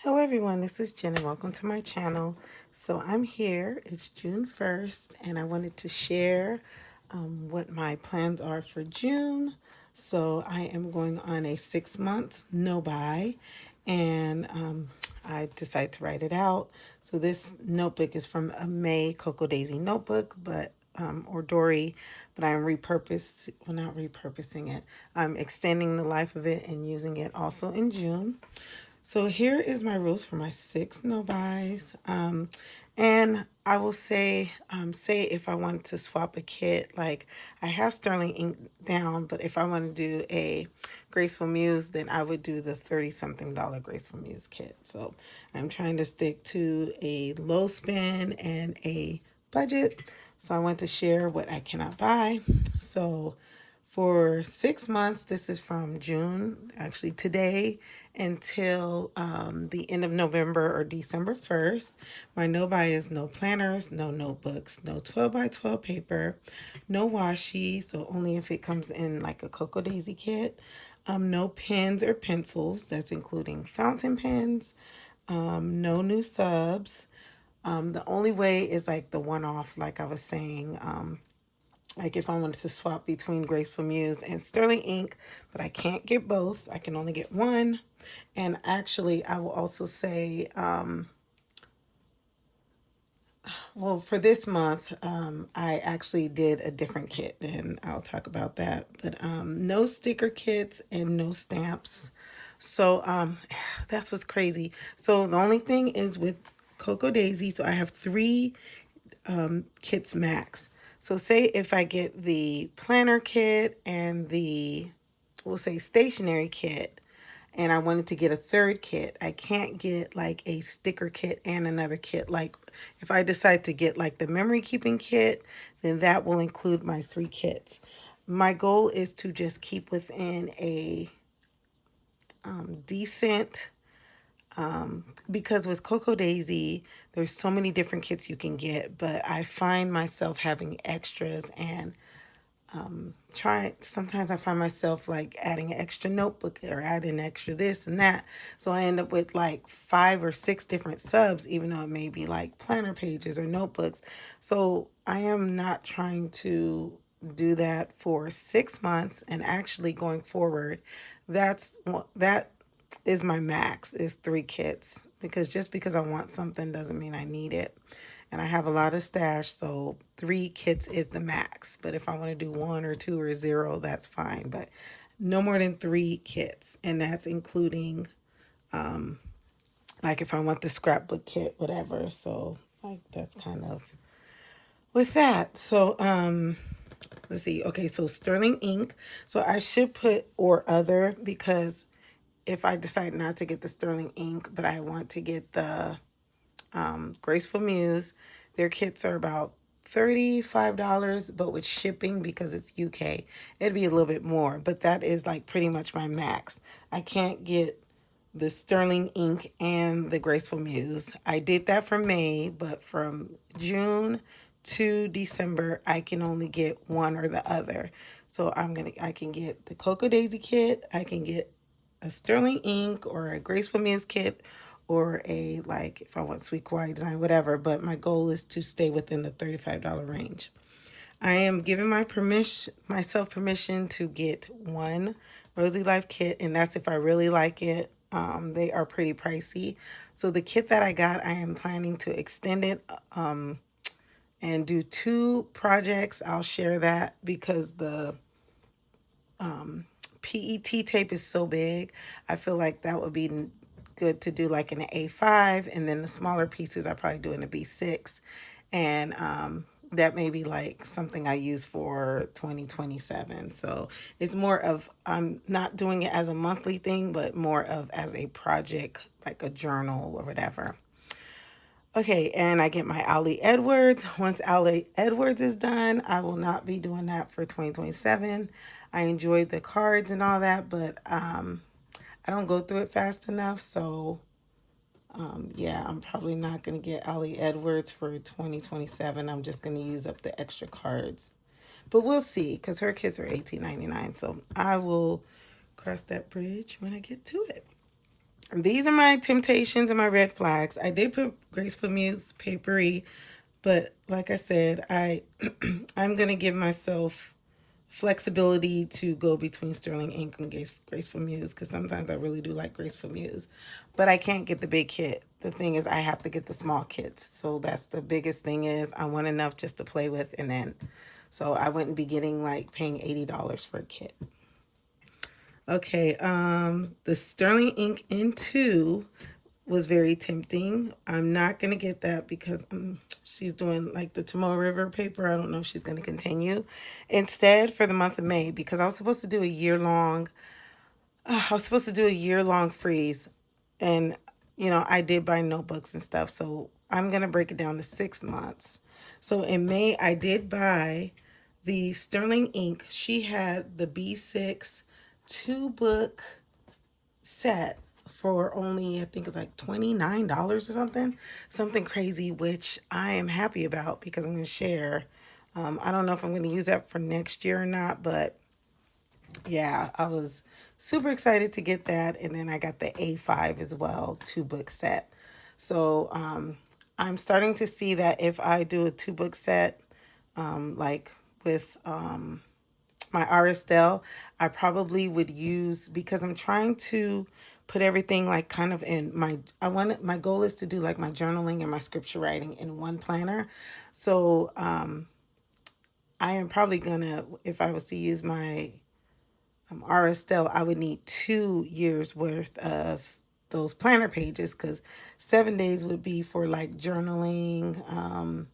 Hello everyone, this is Jen and welcome to my channel. So I'm here, it's June 1st, and I wanted to share what my plans are for June. So I am going on a 6-month no-buy, and I decided to write it out. So this notebook is from a May Cocoa Daisy notebook, but or Dory, but I'm not repurposing it. I'm extending the life of it and using it also in June. So here is my rules for my 6 no-buys. And I will say if I wanted to swap a kit, like I have Sterling ink down, but if I want to do a Graceful Muse, then I would do the 30-something dollar Graceful Muse kit. So I'm trying to stick to a low spend and a budget. So I want to share what I cannot buy. So for 6 months, this is from June, actually today, until the end of November or December 1st. My no buy is no planners, no notebooks, no 12 by 12 paper, no washi, so only if it comes in like a Cocoa Daisy kit. No pens or pencils, that's including fountain pens, no new subs. The only way is like the one off, like I was saying. Like if I wanted to swap between Graceful Muse and Sterling ink, but I can't get both. I can only get one. And actually, I will also say, well, for this month, I actually did a different kit, and I'll talk about that. But no sticker kits and no stamps. So that's what's crazy. So the only thing is with Cocoa Daisy, so I have three kits max. So say if I get the planner kit and the, we'll say stationery kit, and I wanted to get a third kit, I can't get like a sticker kit and another kit. Like if I decide to get like the memory keeping kit, then that will include my 3 kits. My goal is to just keep within a decent, because with Cocoa Daisy, there's so many different kits you can get, but I find myself having extras and sometimes I find myself like adding an extra notebook or adding extra this and that. So I end up with like 5 or 6 different subs, even though it may be like planner pages or notebooks. So I am not trying to do that for 6 months, and actually going forward, that is my max, is 3 kits, because just because I want something doesn't mean I need it. And I have a lot of stash, so 3 kits is the max. But if I want to do 1 or 2 or 0, that's fine. But no more than 3 kits, and that's including like if I want the scrapbook kit, whatever. So like that's kind of with that. So let's see. Okay, so Sterling ink. So I should put or other, because if I decide not to get the Sterling ink, but I want to get the Graceful Muse, their kits are about $35, but with shipping, because it's UK, it'd be a little bit more, but that is like pretty much my max. I can't get the Sterling ink and the Graceful Muse. I did that for May, but from June to December, I can only get one or the other. So I can get the Cocoa Daisy kit, I can get a Sterling ink or a Graceful Muse kit, or a, like if I want Sweet Kawaii design, whatever. But my goal is to stay within the $35 range. I am giving myself permission to get one Rosy Life kit, and that's if I really like it. They are pretty pricey. So the kit that I got, I am planning to extend it and do 2 projects. I'll share that because the PET tape is so big. I feel like that would be good to do like in an A5, and then the smaller pieces I probably do in a B6. And that may be like something I use for 2027. So it's more of, I'm not doing it as a monthly thing, but more of as a project, like a journal or whatever. Okay, and I get my Ali Edwards. Once Ali Edwards is done, I will not be doing that for 2027. I enjoyed the cards and all that, but I don't go through it fast enough. So yeah, I'm probably not going to get Ali Edwards for 2027. I'm just going to use up the extra cards. But we'll see, because her kits are $18.99. So I will cross that bridge when I get to it. These are my temptations and my red flags. I did put Graceful Muse papery, but like I said, I'm gonna give myself flexibility to go between Sterling Ink and Graceful Muse because sometimes I really do like Graceful Muse, but I can't get the big kit. The thing is, I have to get the small kits. So that's the biggest thing is I want enough just to play with, and then so I wouldn't be getting like paying $80 for a kit. Okay, the Sterling Ink N2 was very tempting. I'm not going to get that because she's doing like the Tomoe River paper. I don't know if she's going to continue. Instead, for the month of May, because I was supposed to do a year long freeze. And, I did buy notebooks and stuff. So I'm going to break it down to 6 months. So in May, I did buy the Sterling Ink. She had the B6 two-book set for only, I think it's like $29 or something crazy, which I am happy about because I'm going to share. I don't know if I'm going to use that for next year or not, but yeah, I was super excited to get that. And then I got the A5 as well, two-book set. So I'm starting to see that if I do a two-book set, like with my Aristel, I probably would use because I'm trying to put everything like kind of in my goal is to do like my journaling and my scripture writing in one planner. So I am probably gonna, if I was to use my Aristel, I would need 2 years worth of those planner pages because 7 days would be for like journaling,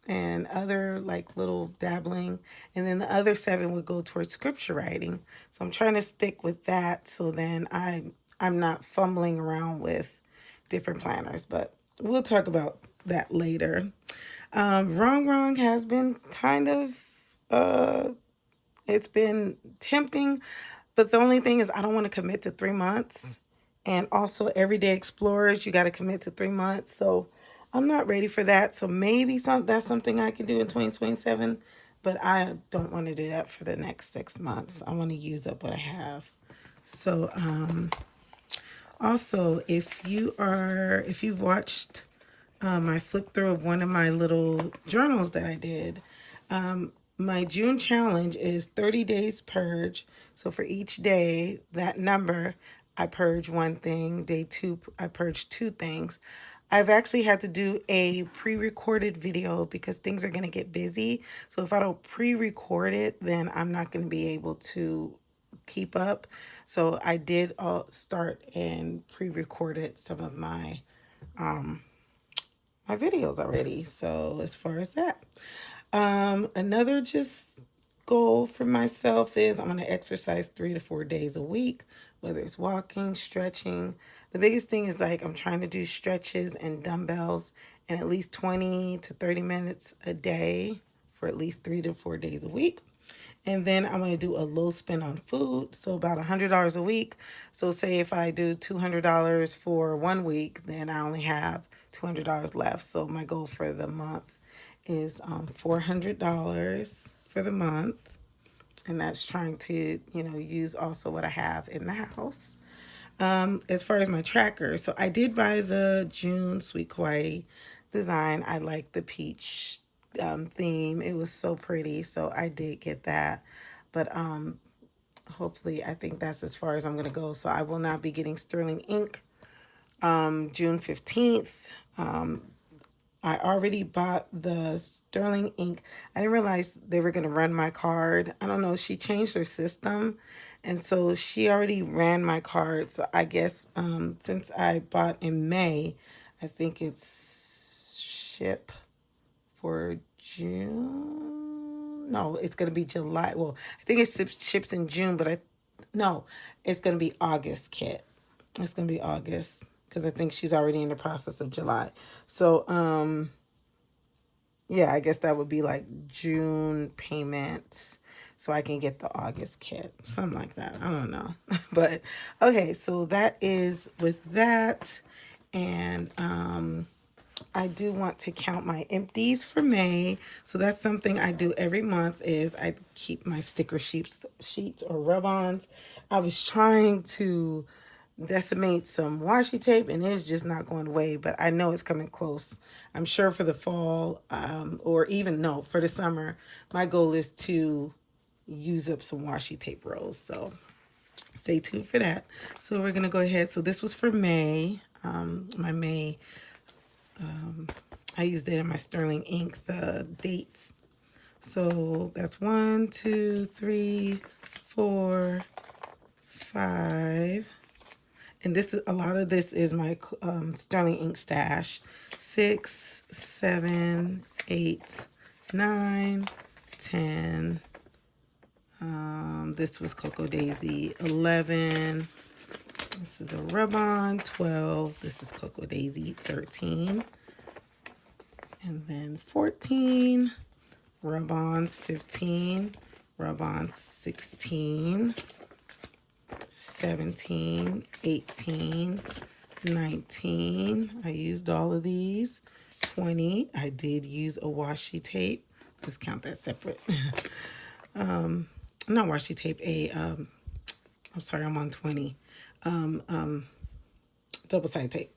and other like little dabbling, and then the other 7 would go towards scripture writing. So I'm trying to stick with that so then I'm not fumbling around with different planners, but we'll talk about that later. Wrong has been kind of it's been tempting, but the only thing is I don't want to commit to 3 months. And also Everyday Explorers, you got to commit to 3 months. So I'm not ready for that. So maybe that's something I can do in 2027, but I don't want to do that for the next 6 months. I want to use up what I have. So also, if you've watched my flip through of one of my little journals that I did, my June challenge is 30 days purge. So for each day, that number, I purge one thing. Day 2, I purge 2 things. I've actually had to do a pre-recorded video because things are going to get busy. So if I don't pre-record it, then I'm not going to be able to keep up. So I did start and pre-recorded some of my videos already. So as far as that, another just goal for myself is I'm going to exercise 3 to 4 days a week, whether it's walking, stretching. The biggest thing is like I'm trying to do stretches and dumbbells and at least 20 to 30 minutes a day for at least 3 to 4 days a week. And then I'm going to do a low spend on food, so about $100 a week. So say if I do $200 for 1 week, then I only have $200 left. So my goal for the month is $400 for the month. And that's trying to, use also what I have in the house. As far as my tracker, so I did buy the June Sweet Kawaii design. I like the peach theme. It was so pretty, so I did get that. But hopefully, I think that's as far as I'm gonna go. So I will not be getting Sterling Ink June 15th. I already bought the Sterling Ink. I didn't realize they were going to run my card. I don't know. She changed her system. And so she already ran my card. So I guess since I bought in May, I think it's ship for June. No, it's going to be July. Well, I think it ships in June, but no, it's going to be August kit. It's going to be August because I think she's already in the process of July. So, yeah, I guess that would be like June payments so I can get the August kit. Something like that. I don't know. But okay, so that is with that. And I do want to count my empties for May. So that's something I do every month is I keep my sticker sheets or rub-ons. I was trying to decimate some washi tape, and it's just not going away, but I know it's coming close. I'm sure for the fall, or even no, for the summer, my goal is to use up some washi tape rolls. So stay tuned for that. So we're gonna go ahead. So this was for May. My May, I used it in my Sterling ink, the dates. So that's 1, 2, 3, 4, 5. And this is a lot of this is my Sterling ink stash. 6, 7, 8, 9, 10. This was Cocoa Daisy. 11. This is a rub-on. 12. This is Cocoa Daisy. 13. And then 14. Rub-ons. 15. Rub-ons. 16. 17, 18, 19. I used all of these. 20. I did use a washi tape. Let's count that separate. Not washi tape, I'm sorry, I'm on 20. Double-sided tape.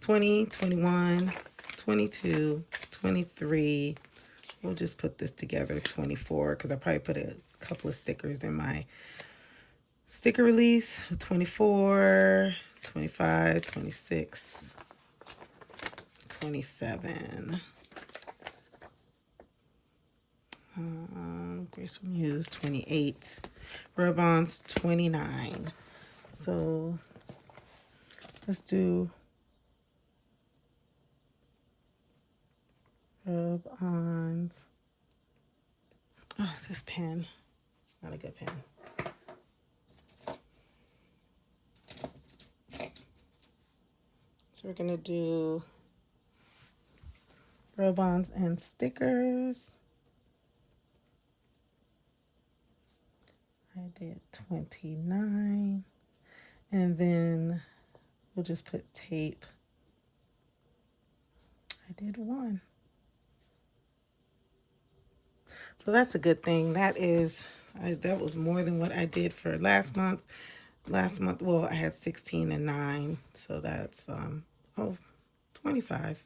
20, 21, 22, 23. We'll just put this together, 24, because I probably put a couple of stickers in my sticker release. 24, 25, 26, 27. Graceful Muse, 28. Rub-ons, 29. So let's do rub-ons. Oh, this pen. It's not a good pen. So we're going to do rub-ons and stickers. I did 29. And then we'll just put tape. I did 1. So that's a good thing. That was more than what I did for last month. Last month, well, I had 16 and 9. So that's 25.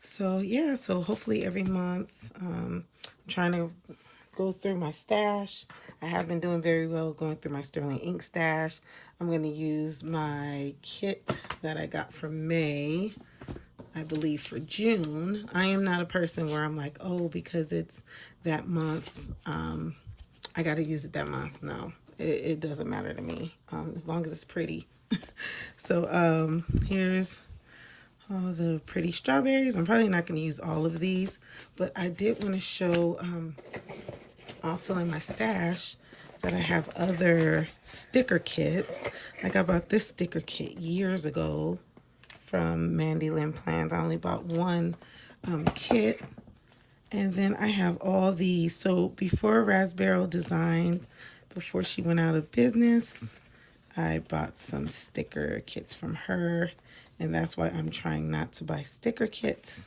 So yeah, so hopefully every month, I'm trying to go through my stash. I have been doing very well going through my Sterling ink stash. I'm going to use my kit that I got from May, I believe, for June. I am not a person where I'm like, oh, because it's that month, I got to use it that month. No, it doesn't matter to me, as long as it's pretty. So here's all the pretty strawberries. I'm probably not going to use all of these, but I did want to show also in my stash that I have other sticker kits. Like I bought this sticker kit years ago from Mandy Lynn Plans. I only bought one kit. And then I have all these. So before Raspberry designed, before she went out of business, I bought some sticker kits from her. And that's why I'm trying not to buy sticker kits,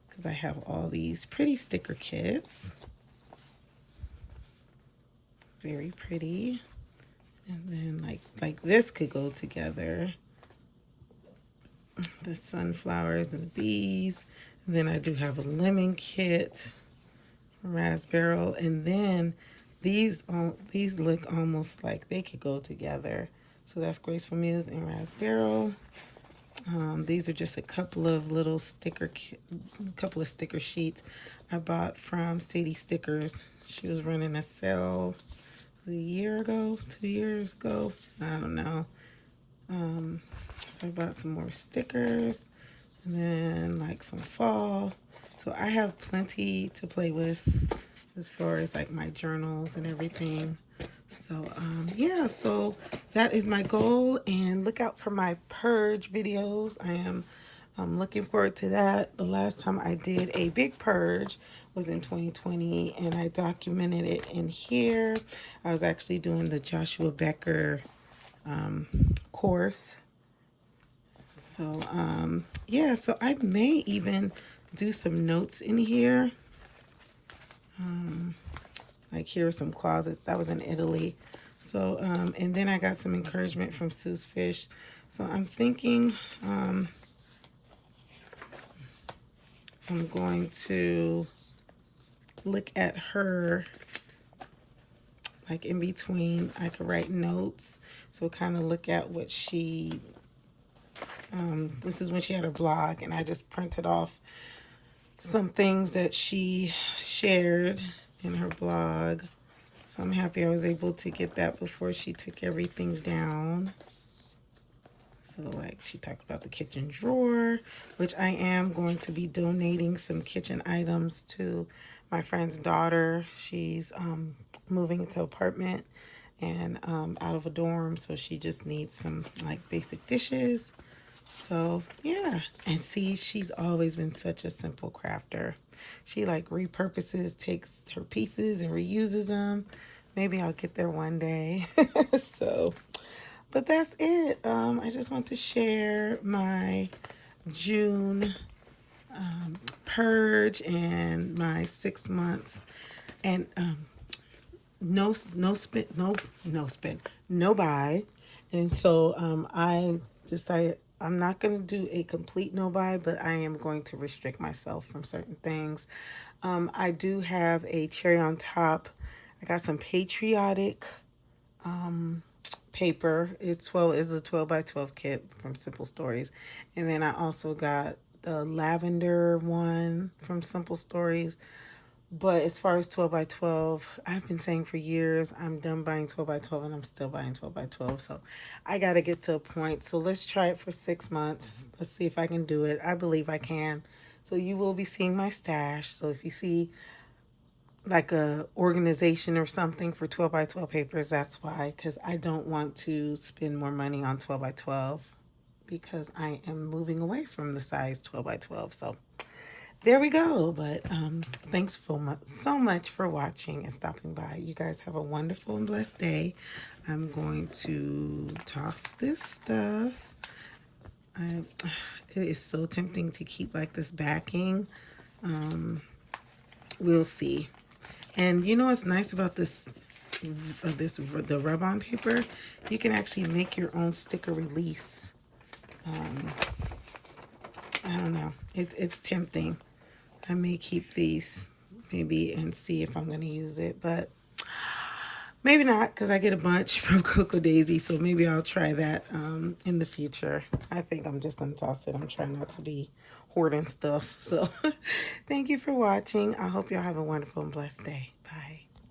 because I have all these pretty sticker kits. Very pretty. And then like this could go together. The sunflowers and the bees. And then I do have a lemon kit from Raspberry. And then these look almost like they could go together. So that's Graceful Muse and Raspberry. These are just a couple of little sticker sheets I bought from Sadie Stickers. She was running a sale a year ago, 2 years ago, I don't know. So I bought some more stickers, and then like some fall. So I have plenty to play with as far as like my journals and everything. So yeah, so that is my goal, and look out for my purge videos. I'm looking forward to that. The last time I did a big purge was in 2020, and I documented it in here. I was actually doing the Joshua Becker course. So yeah, so I may even do some notes in here. Like here are some closets. That was in Italy. So, and then I got some encouragement from Sue's Fish. So I'm thinking I'm going to look at her, like in between, I could write notes. So kind of look at what she, this is when she had her blog, and I just printed off some things that she shared in her blog. So I'm happy I was able to get that before she took everything down. So like she talked about the kitchen drawer, which I am going to be donating some kitchen items to my friend's daughter. She's moving into an apartment and out of a dorm, so she just needs some like basic dishes. So yeah, and see, she's always been such a simple crafter. She like repurposes, takes her pieces and reuses them. Maybe I'll get there one day. So, but that's it. I just want to share my June purge and my 6 month and no buy. And so I decided I'm not going to do a complete no buy, but I am going to restrict myself from certain things. I do have a cherry on top. I got some patriotic paper. It's a 12 by 12 kit from Simple Stories. And then I also got the lavender one from Simple Stories. But as far as 12 by 12, I've been saying for years, I'm done buying 12 by 12 and I'm still buying 12 by 12. So I got to get to a point. So let's try it for 6 months. Let's see if I can do it. I believe I can. So you will be seeing my stash. So if you see like a organization or something for 12 by 12 papers, that's why, because I don't want to spend more money on 12 by 12 because I am moving away from the size 12 by 12. So there we go. But thanks so much for watching and stopping by. You guys have a wonderful and blessed day. I'm going to toss this stuff. It is so tempting to keep like this backing. We'll see. And you know what's nice about the rub-on paper? You can actually make your own sticker release. I don't know. It's tempting. I may keep these maybe and see if I'm going to use it, but maybe not because I get a bunch from Cocoa Daisy, so maybe I'll try that in the future. I think I'm just going to toss it. I'm trying not to be hoarding stuff. So thank you for watching. I hope y'all have a wonderful and blessed day. Bye.